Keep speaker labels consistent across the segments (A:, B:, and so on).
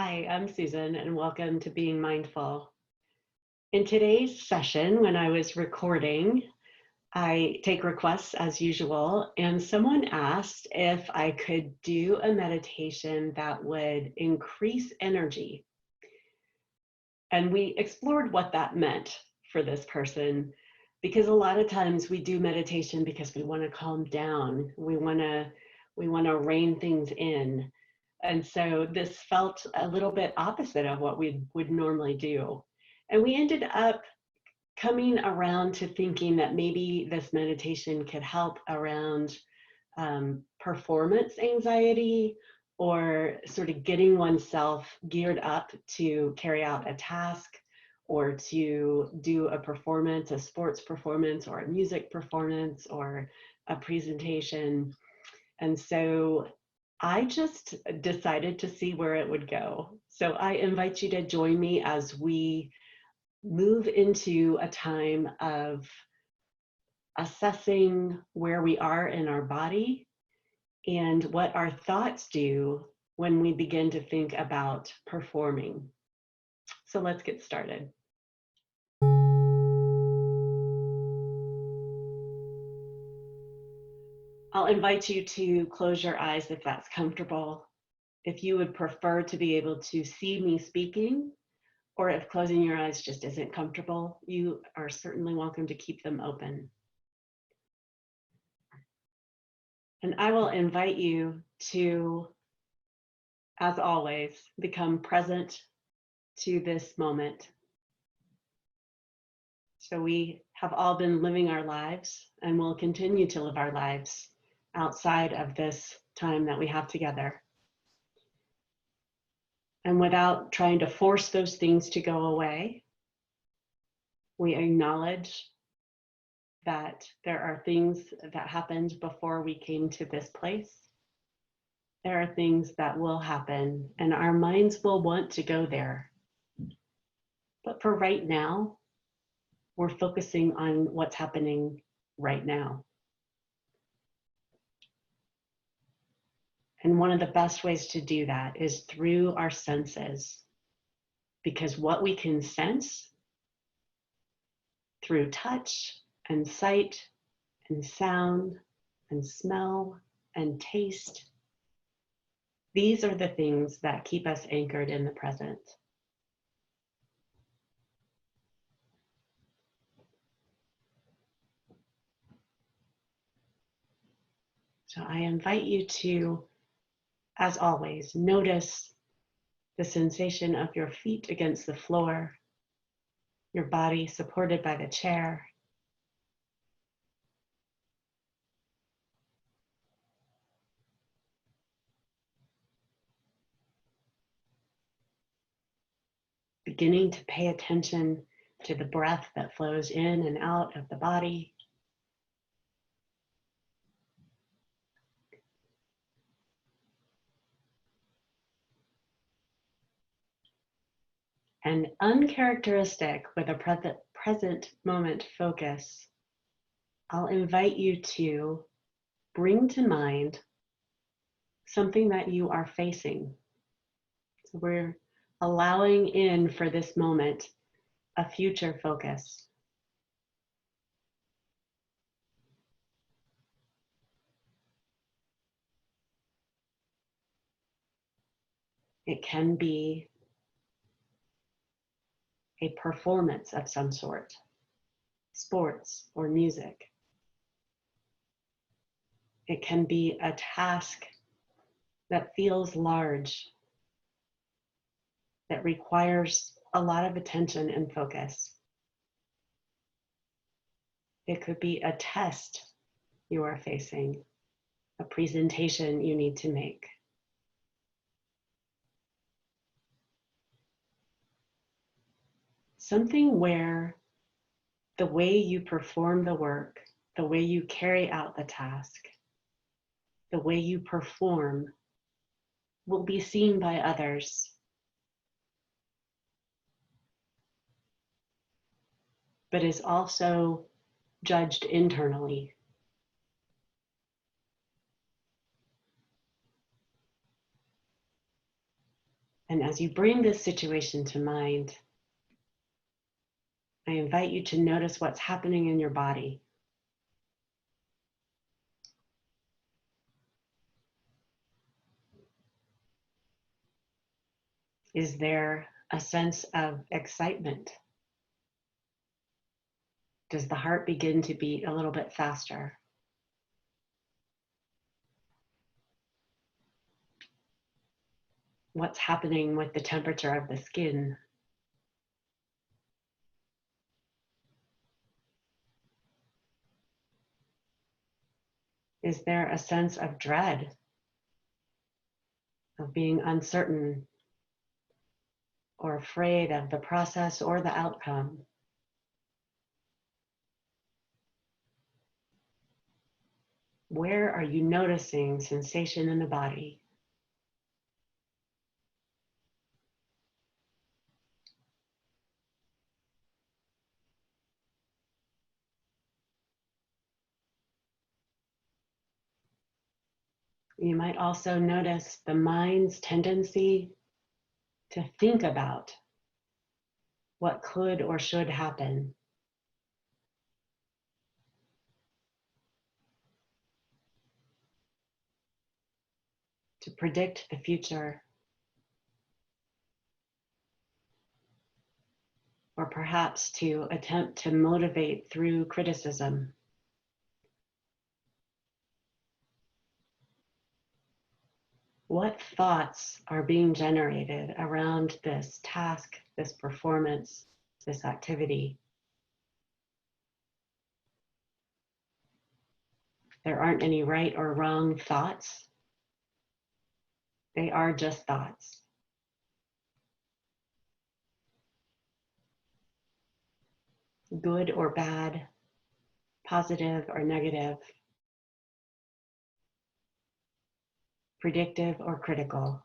A: Hi, I'm Susan, and welcome to Being Mindful. In today's session, when I was recording, I take requests as usual, and someone asked if I could do a meditation that would increase energy. And we explored what that meant for this person, because a lot of times we do meditation because we want to calm down, we want to rein things in. And so this felt a little bit opposite of what we would normally do. And we ended up coming around to thinking that maybe this meditation could help around performance anxiety, or sort of getting oneself geared up to carry out a task or to do a performance, a sports performance or a music performance or a presentation. And so I just decided to see where it would go. So I invite you to join me as we move into a time of assessing where we are in our body and what our thoughts do when we begin to think about performing. So let's get started. I'll invite you to close your eyes if that's comfortable. If you would prefer to be able to see me speaking, or if closing your eyes just isn't comfortable, you are certainly welcome to keep them open. And I will invite you to, as always, become present to this moment. So we have all been living our lives and will continue to live our lives outside of this time that we have together. And without trying to force those things to go away, we acknowledge that there are things that happened before we came to this place. There are things that will happen, and our minds will want to go there. But for right now, we're focusing on what's happening right now. And one of the best ways to do that is through our senses, because what we can sense through touch and sight and sound and smell and taste, these are the things that keep us anchored in the present. So I invite you to, as always, notice the sensation of your feet against the floor, your body supported by the chair. Beginning to pay attention to the breath that flows in and out of the body. And uncharacteristic with a present moment focus, I'll invite you to bring to mind something that you are facing. So we're allowing in for this moment a future focus. It can be a performance of some sort, sports or music. It can be a task that feels large, that requires a lot of attention and focus. It could be a test you are facing, a presentation you need to make. Something where the way you perform the work, the way you carry out the task, the way you perform will be seen by others, but is also judged internally. And as you bring this situation to mind, I invite you to notice what's happening in your body. Is there a sense of excitement? Does the heart begin to beat a little bit faster? What's happening with the temperature of the skin? Is there a sense of dread, of being uncertain or afraid of the process or the outcome? Where are you noticing sensation in the body? You might also notice the mind's tendency to think about what could or should happen. To predict the future, or perhaps to attempt to motivate through criticism. What thoughts are being generated around this task, this performance, this activity? There aren't any right or wrong thoughts. They are just thoughts. Good or bad, positive or negative, predictive or critical.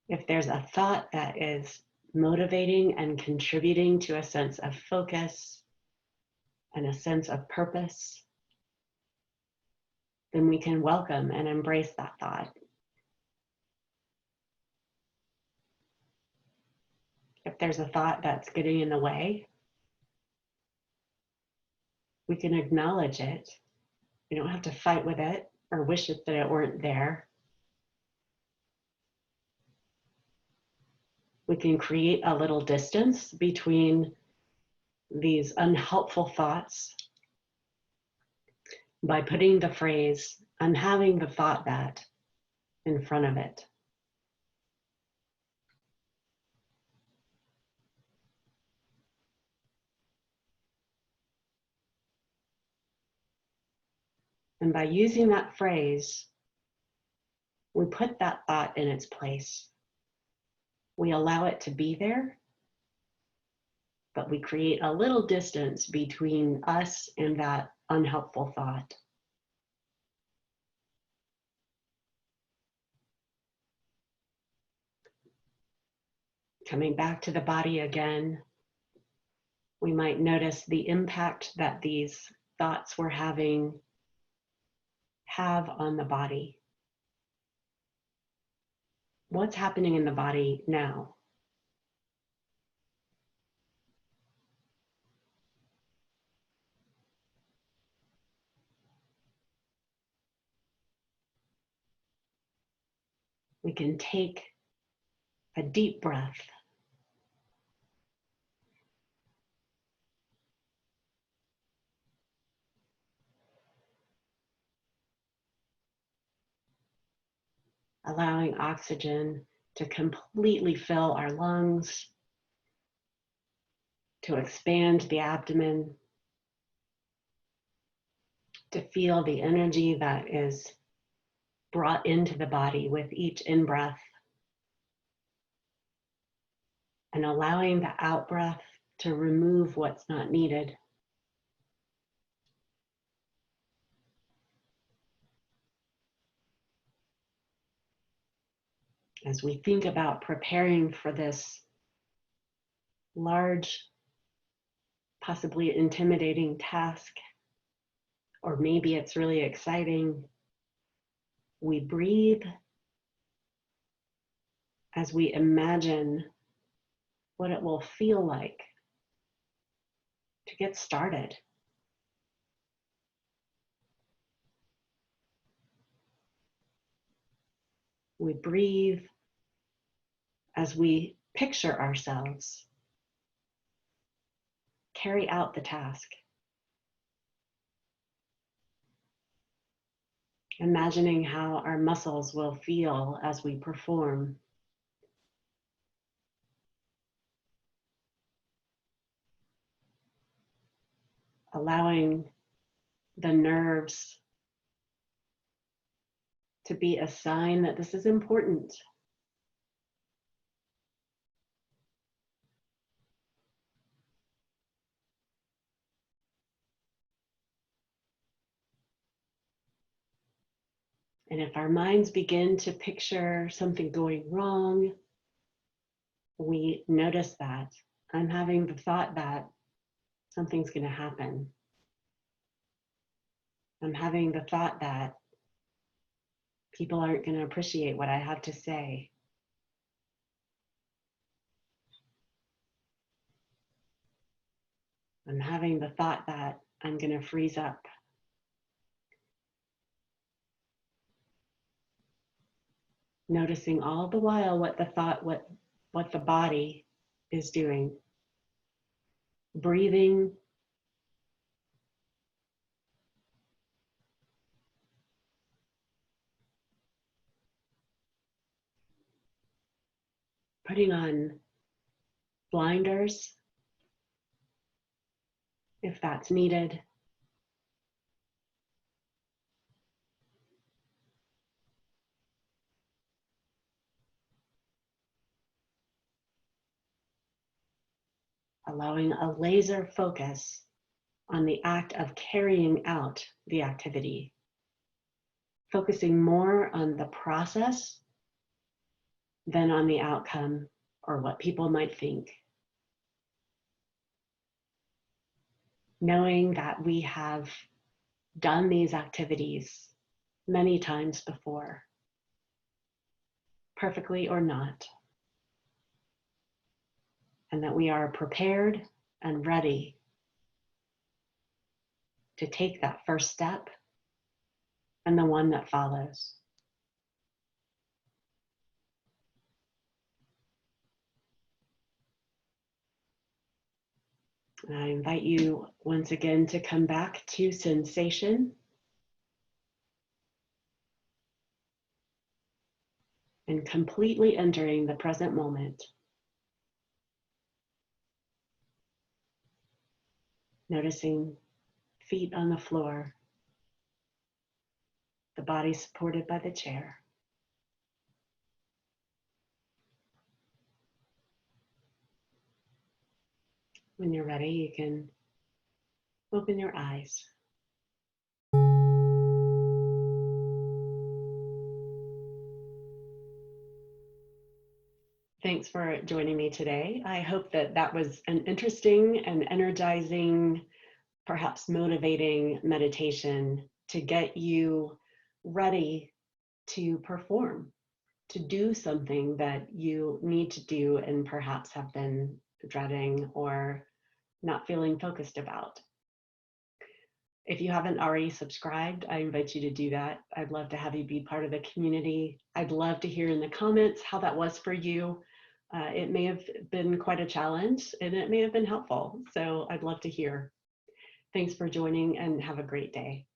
A: If there's a thought that is motivating and contributing to a sense of focus and a sense of purpose, then we can welcome and embrace that thought. If there's a thought that's getting in the way, we can acknowledge it. We don't have to fight with it or wish it that it weren't there. We can create a little distance between these unhelpful thoughts by putting the phrase, "I'm having the thought that," in front of it. And by using that phrase, we put that thought in its place. We allow it to be there, but we create a little distance between us and that unhelpful thought. Coming back to the body again, we might notice the impact that these thoughts we're having have on the body. What's happening in the body now? We can take a deep breath. Allowing oxygen to completely fill our lungs, to expand the abdomen, to feel the energy that is brought into the body with each in-breath, and allowing the out-breath to remove what's not needed. As we think about preparing for this large, possibly intimidating task, or maybe it's really exciting. We breathe as we imagine what it will feel like to get started. We breathe as we picture ourselves carry out the task. Imagining how our muscles will feel as we perform. Allowing the nerves to be a sign that this is important. And if our minds begin to picture something going wrong, we notice that. I'm having the thought that something's going to happen. I'm having the thought that people aren't going to appreciate what I have to say. I'm having the thought that I'm going to freeze up. Noticing all the while what the body is doing. Breathing. Putting on blinders if that's needed. Allowing a laser focus on the act of carrying out the activity. Focusing more on the process than on the outcome or what people might think. Knowing that we have done these activities many times before, perfectly or not, and that we are prepared and ready to take that first step and the one that follows. And I invite you once again to come back to sensation and completely entering the present moment. Noticing feet on the floor, the body supported by the chair. When you're ready, you can open your eyes. Thanks for joining me today. I hope that that was an interesting and energizing, perhaps motivating meditation to get you ready to perform, to do something that you need to do and perhaps have been dreading or not feeling focused about. If you haven't already subscribed, I invite you to do that. I'd love to have you be part of the community. I'd love to hear in the comments how that was for you. It may have been quite a challenge and it may have been helpful. So I'd love to hear. Thanks for joining and have a great day.